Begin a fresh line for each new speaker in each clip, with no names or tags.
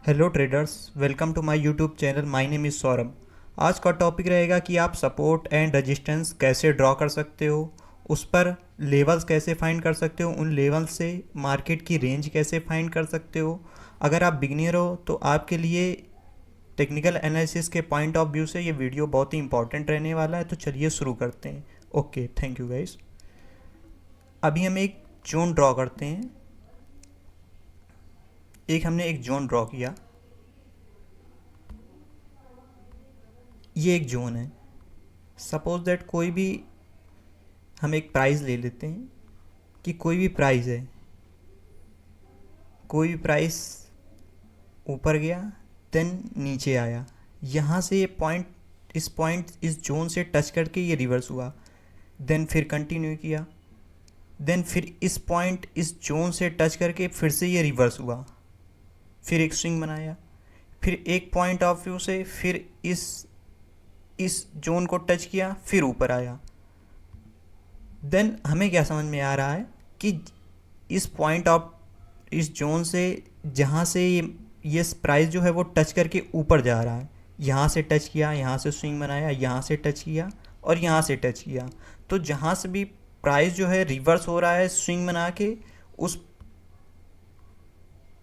Hello traders, welcome to my YouTube channel. My name is Saurabh. आज का topic रहेगा कि आप सपोर्ट एंड रेजिस्टेंस कैसे ड्रॉ कर सकते हो, उस पर लेवल्स कैसे फाइंड कर सकते हो, उन लेवल्स से मार्केट की रेंज कैसे फाइंड कर सकते हो। अगर आप बिगिनर हो तो आपके लिए टेक्निकल एनालिसिस के पॉइंट ऑफ व्यू से ये वीडियो बहुत ही इंपॉर्टेंट रहने वाला है। तो चलिए शुरू करते हैं। Okay, thank you guys. अभी हम एक जोन ड्रॉ करते हैं। हमने एक जोन ड्रॉ किया। ये एक जोन है। सपोज दैट कोई भी हम एक प्राइस ले लेते हैं कि कोई भी प्राइस है, कोई भी प्राइस ऊपर गया देन नीचे आया, यहाँ से ये पॉइंट इस जोन से टच करके ये रिवर्स हुआ, देन फिर कंटिन्यू किया, देन फिर इस पॉइंट इस जोन से टच करके फिर से ये रिवर्स हुआ, फिर एक स्विंग बनाया, फिर एक पॉइंट ऑफ व्यू से फिर इस जोन को टच किया, फिर ऊपर आया। देन हमें क्या समझ में आ रहा है कि इस जोन से जहाँ से ये प्राइस जो है वो टच करके ऊपर जा रहा है, यहाँ से टच किया, यहाँ से स्विंग बनाया, यहाँ से टच किया और यहाँ से टच किया। तो जहाँ से भी प्राइस जो है रिवर्स हो रहा है स्विंग बना के, उस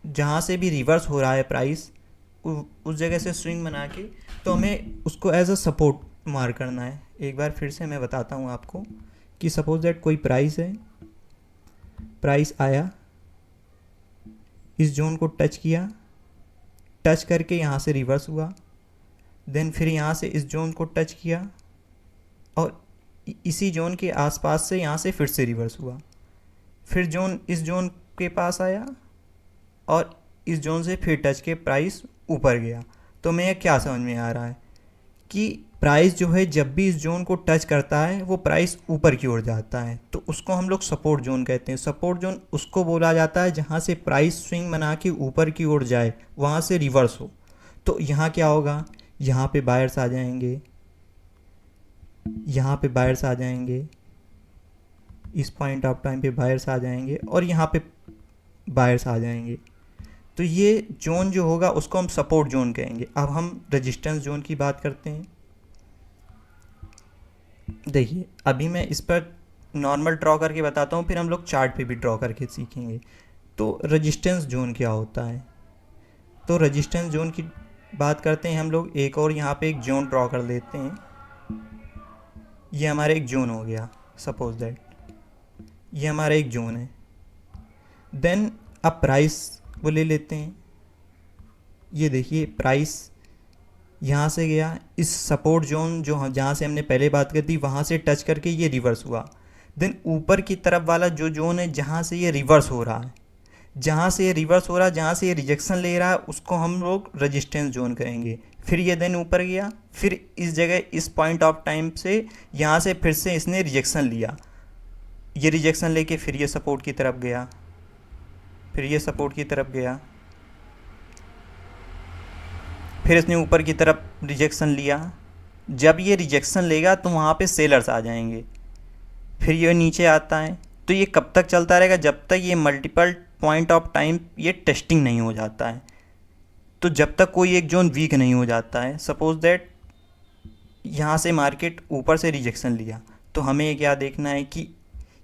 जहाँ से भी रिवर्स हो रहा है प्राइस उस जगह से स्विंग बना के, तो हमें उसको एज अ सपोर्ट मार्क करना है। एक बार फिर से मैं बताता हूँ आपको कि सपोज दैट कोई प्राइस है, प्राइस आया, इस जोन को टच किया, टच करके यहाँ से रिवर्स हुआ, देन फिर यहाँ से इस जोन को टच किया और इसी जोन के आसपास से यहाँ से फिर से रिवर्स हुआ, फिर इस जोन के पास आया और इस जोन से फिर टच के प्राइस ऊपर गया। तो मैं क्या समझ में आ रहा है कि प्राइस जो है जब भी इस जोन को टच करता है वो प्राइस ऊपर की ओर जाता है, तो उसको हम लोग सपोर्ट जोन कहते हैं। सपोर्ट जोन उसको बोला जाता है जहाँ से प्राइस स्विंग बना के ऊपर की ओर जाए, वहाँ से रिवर्स हो। तो यहाँ क्या होगा, यहाँ पे बायर्स आ जाएंगे, यहाँ पे बायर्स आ जाएंगे, इस पॉइंट ऑफ टाइम पे बायर्स आ जाएंगे और यहाँ पे बायर्स आ जाएंगे। तो ये जोन जो होगा उसको हम सपोर्ट जोन कहेंगे। अब हम रेजिस्टेंस जोन की बात करते हैं। देखिए, अभी मैं इस पर नॉर्मल ड्रॉ करके बताता हूँ, फिर हम लोग चार्ट पे भी ड्रॉ करके सीखेंगे। तो रेजिस्टेंस जोन क्या होता है, तो रेजिस्टेंस जोन की बात करते हैं हम लोग। एक और यहाँ पे एक जोन ड्रॉ कर लेते हैं। ये हमारा एक जोन हो गया, सपोज दैट ये हमारा एक जोन है। देन अब प्राइस वो ले लेते हैं। ये देखिए, प्राइस यहाँ से गया, इस सपोर्ट जोन जो जहाँ से हमने पहले बात की थी वहाँ से टच करके ये रिवर्स हुआ। देन ऊपर की तरफ वाला जो जोन है जहाँ से ये रिवर्स हो रहा है, जहाँ से ये रिवर्स हो रहा है, जहाँ से ये रिजेक्शन ले रहा है, उसको हम लोग रेजिस्टेंस जोन कहेंगे। फिर ये देन ऊपर गया, फिर इस जगह इस पॉइंट ऑफ टाइम से यहाँ से फिर से इसने रिजेक्शन लिया, ये रिजेक्शन लेके फिर ये सपोर्ट की तरफ गया, फिर ये सपोर्ट की तरफ गया, फिर इसने ऊपर की तरफ रिजेक्शन लिया। जब ये रिजेक्शन लेगा तो वहाँ पे सेलर्स आ जाएंगे, फिर ये नीचे आता है। तो ये कब तक चलता रहेगा, जब तक ये मल्टीपल पॉइंट ऑफ टाइम ये टेस्टिंग नहीं हो जाता है। तो जब तक कोई एक जोन वीक नहीं हो जाता है, सपोज दैट यहाँ से मार्केट ऊपर से रिजेक्शन लिया, तो हमें क्या देखना है कि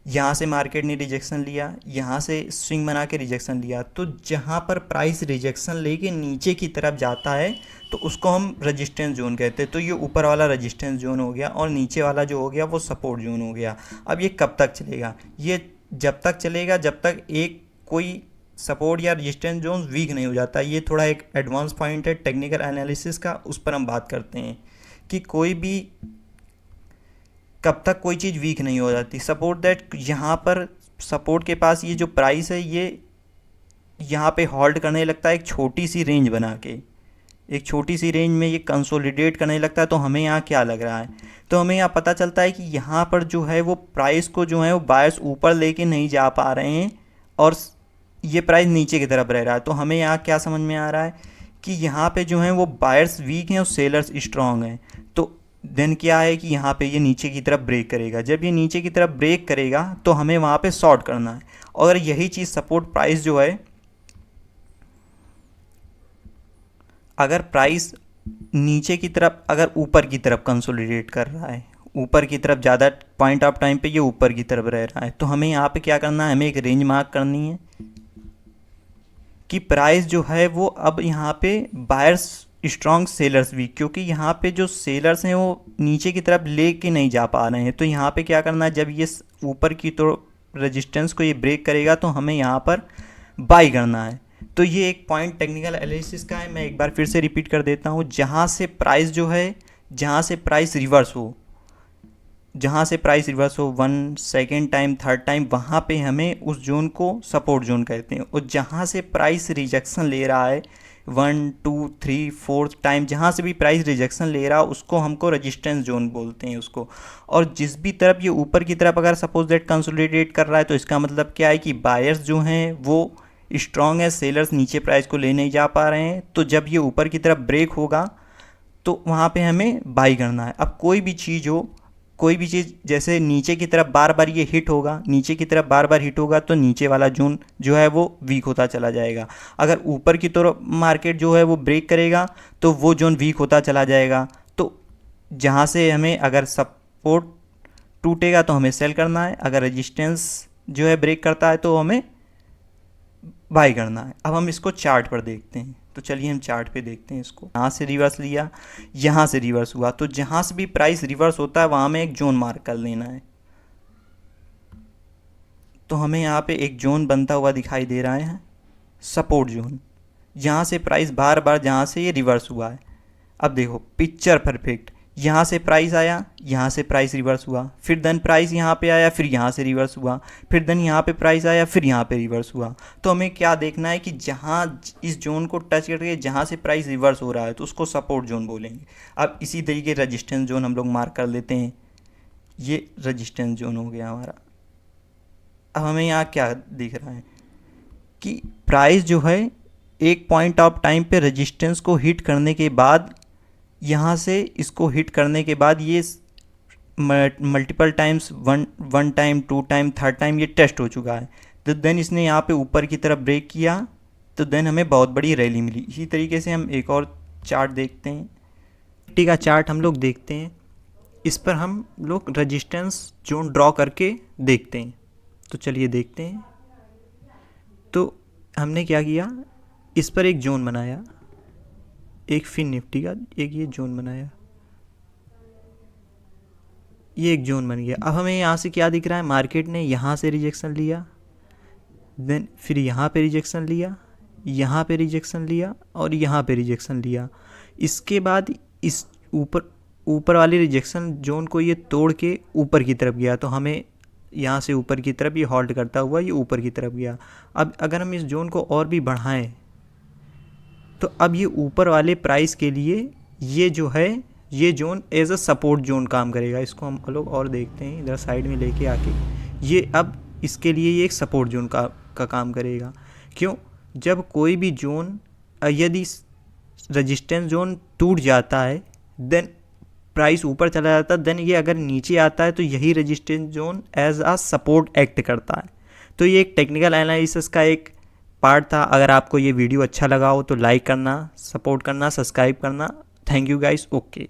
यहाँ से मार्केट ने रिजेक्शन लिया, यहाँ से स्विंग बना के रिजेक्शन लिया। तो जहाँ पर प्राइस रिजेक्शन लेके नीचे की तरफ जाता है तो उसको हम रेजिस्टेंस जोन कहते हैं। तो ये ऊपर वाला रेजिस्टेंस जोन हो गया और नीचे वाला जो हो गया वो सपोर्ट जोन हो गया। अब ये कब तक चलेगा, ये जब तक चलेगा जब तक एक कोई सपोर्ट या रेजिस्टेंस जोन वीक नहीं हो जाता। ये थोड़ा एक एडवांस पॉइंट है टेक्निकल एनालिसिस का, उस पर हम बात करते हैं कि कोई भी कब तक कोई चीज़ वीक नहीं हो जाती। सपोर्ट दैट यहाँ पर सपोर्ट के पास ये जो प्राइस है ये यहाँ पे होल्ड करने लगता है एक छोटी सी रेंज बना के, एक छोटी सी रेंज में ये कंसोलिडेट करने लगता है। तो हमें यहाँ क्या लग रहा है, तो हमें यहाँ पता चलता है कि यहाँ पर जो है वो प्राइस को जो है वो बायर्स ऊपर लेके नहीं जा पा रहे हैं और ये प्राइस नीचे की तरफ रह रहा है। तो हमें यहाँ क्या समझ में आ रहा है कि यहाँ पे जो है वो बायर्स वीक हैं और सेलर्स स्ट्रांग हैं। तो देन क्या है कि यहाँ पे ये नीचे की तरफ ब्रेक करेगा। जब ये नीचे की तरफ ब्रेक करेगा तो हमें वहाँ पे शॉर्ट करना है। और यही चीज़ सपोर्ट प्राइस जो है अगर प्राइस नीचे की तरफ, अगर ऊपर की तरफ कंसोलिडेट कर रहा है, ऊपर की तरफ ज़्यादा पॉइंट ऑफ टाइम पे ये ऊपर की तरफ रह रहा है, तो हमें यहाँ पे क्या करना है, हमें एक रेंज मार्क करनी है कि प्राइस जो है वो अब यहाँ पे बायर्स स्ट्रॉन्ग, सेलर्स वीक, क्योंकि यहाँ पे जो सेलर्स हैं वो नीचे की तरफ लेके नहीं जा पा रहे हैं। तो यहाँ पे क्या करना है, जब ये ऊपर की तो रेजिस्टेंस को ये ब्रेक करेगा तो हमें यहाँ पर बाई करना है। तो ये एक पॉइंट टेक्निकल एनालिसिस का है, मैं एक बार फिर से रिपीट कर देता हूँ। जहाँ से प्राइस जो है, जहाँ से प्राइस रिवर्स हो, जहाँ से प्राइस रिवर्स हो 1 सेकेंड टाइम, थर्ड टाइम, वहाँ पे हमें उस जोन को सपोर्ट जोन कहते हैं। और जहाँ से प्राइस रिजेक्शन ले रहा है 1 2 3 4 टाइम, जहाँ से भी प्राइस रिजेक्शन ले रहा है उसको हमको रेजिस्टेंस जोन बोलते हैं उसको। और जिस भी तरफ ये ऊपर की तरफ अगर सपोज दैट कंसोलिडेट कर रहा है, तो इसका मतलब क्या है कि बायर्स जो हैं वो स्ट्रॉन्ग है, सेलर्स नीचे प्राइस को ले नहीं जा पा रहे हैं। तो जब ये ऊपर की तरफ ब्रेक होगा तो वहाँ पे हमें बाई करना है। अब कोई भी चीज़ हो, कोई भी चीज़ जैसे नीचे की तरफ बार बार ये हिट होगा, नीचे की तरफ बार बार हिट होगा, तो नीचे वाला जोन जो है वो वीक होता चला जाएगा। अगर ऊपर की तरफ मार्केट जो है वो ब्रेक करेगा तो वो जोन वीक होता चला जाएगा। तो जहाँ से हमें अगर सपोर्ट टूटेगा तो हमें सेल करना है, अगर रेजिस्टेंस जो है ब्रेक करता है तो हमें बाई करना है। अब हम इसको चार्ट पर देखते हैं, तो चलिए हम चार्ट पे देखते हैं इसको। यहाँ से रिवर्स लिया, यहाँ से रिवर्स हुआ, तो जहाँ से भी प्राइस रिवर्स होता है वहाँ में एक जोन मार्क कर लेना है। तो हमें यहाँ पे एक जोन बनता हुआ दिखाई दे रहा है, सपोर्ट जोन। यहाँ से प्राइस बार बार जहाँ से ये रिवर्स हुआ है, अब देखो पिक्चर परफेक्ट। यहाँ से प्राइस आया, यहाँ से प्राइस रिवर्स हुआ, फिर देन प्राइस यहाँ पे आया, फिर यहाँ से रिवर्स हुआ, फिर देन यहाँ पे प्राइस आया, फिर यहाँ पे रिवर्स हुआ। तो हमें क्या देखना है कि जहाँ इस जोन को टच करके जहाँ से प्राइस रिवर्स हो रहा है तो उसको सपोर्ट जोन बोलेंगे। अब इसी तरीके रेजिस्टेंस जोन हम लोग मार्क कर लेते हैं, ये रेजिस्टेंस जोन हो गया हमारा। अब हमें यहाँ क्या दिख रहा है कि प्राइस जो है एक पॉइंट ऑफ टाइम पे रेजिस्टेंस को हिट करने के बाद, यहाँ से इसको हिट करने के बाद ये multiple times, one time, 2 time, third time ये टेस्ट हो चुका है। तो देन इसने यहाँ पे ऊपर की तरफ ब्रेक किया, तो देन हमें बहुत बड़ी रैली मिली। इसी तरीके से हम एक और चार्ट देखते हैं, निफ्टी का चार्ट हम लोग देखते हैं। इस पर हम लोग रेजिस्टेंस जोन ड्रॉ करके देखते हैं। तो चलिए देखते हैं। तो हमने क्या किया, इस पर एक जोन बनाया, एक फिन निफ्टी का एक ये जोन बनाया, ये एक जोन बन गया। अब हमें यहाँ से क्या दिख रहा है, मार्केट ने यहाँ से रिजेक्शन लिया, देन फिर यहाँ पे रिजेक्शन लिया, यहाँ पे रिजेक्शन लिया और यहाँ पे रिजेक्शन लिया। इसके बाद इस ऊपर वाली रिजेक्शन जोन को ये तोड़ के ऊपर की तरफ गया, तो हमें यहाँ से ऊपर की तरफ ये हॉल्ट करता हुआ ये ऊपर की तरफ गया। अब अगर हम इस जोन को और भी बढ़ाएं तो अब ये ऊपर वाले प्राइस के लिए ये जो है ये zone as a support zone काम करेगा। इसको हम लोग और देखते हैं, इधर साइड में लेके आके, ये अब इसके लिए ये एक सपोर्ट जोन का काम करेगा। क्यों, जब कोई भी जोन यदि रेजिस्टेंस जोन टूट जाता है देन प्राइस ऊपर चला जाता है, देन ये अगर नीचे आता है तो यही रेजिस्टेंस जोन एज आ सपोर्ट एक्ट करता है। तो ये एक टेक्निकल एनालिसिस का एक पार्ट था। अगर आपको ये वीडियो अच्छा लगा हो तो लाइक करना, सपोर्ट करना, सब्सक्राइब करना। Thank you guys. ओके।